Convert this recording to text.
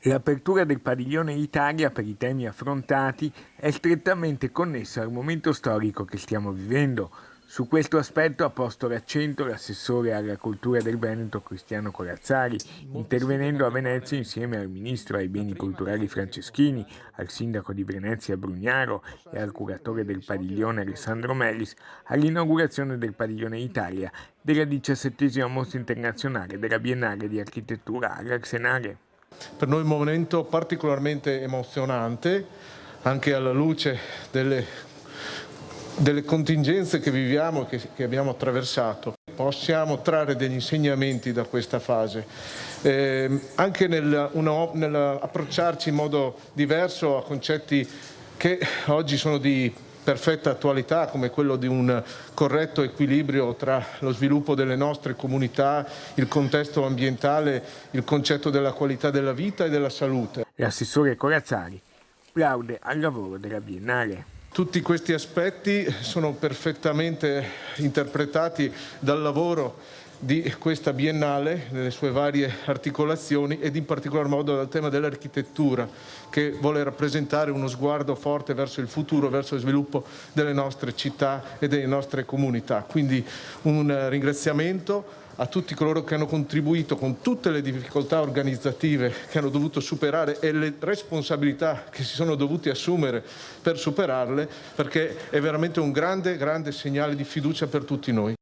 L'apertura del Padiglione Italia per i temi affrontati è strettamente connessa al momento storico che stiamo vivendo. Su questo aspetto ha posto l'accento l'assessore alla cultura del Veneto Cristiano Corazzari, intervenendo a Venezia insieme al ministro ai beni culturali Franceschini, al sindaco di Venezia Brugnaro e al curatore del Padiglione Alessandro Mellis, all'inaugurazione del Padiglione Italia della 17ª Mostra Internazionale della Biennale di Architettura all'Arsenale. Per noi è un momento particolarmente emozionante, anche alla luce delle contingenze che viviamo e che abbiamo attraversato. Possiamo trarre degli insegnamenti da questa fase, anche nell'approcciarci in modo diverso a concetti che oggi sono di perfetta attualità, come quello di un corretto equilibrio tra lo sviluppo delle nostre comunità, il contesto ambientale, il concetto della qualità della vita e della salute. L'assessore Corazzari plaude al lavoro della Biennale. Tutti questi aspetti sono perfettamente interpretati dal lavoro di questa Biennale nelle sue varie articolazioni ed in particolar modo dal tema dell'architettura, che vuole rappresentare uno sguardo forte verso il futuro, verso lo sviluppo delle nostre città e delle nostre comunità. Quindi un ringraziamento a tutti coloro che hanno contribuito con tutte le difficoltà organizzative che hanno dovuto superare e le responsabilità che si sono dovuti assumere per superarle, perché è veramente un grande segnale di fiducia per tutti noi.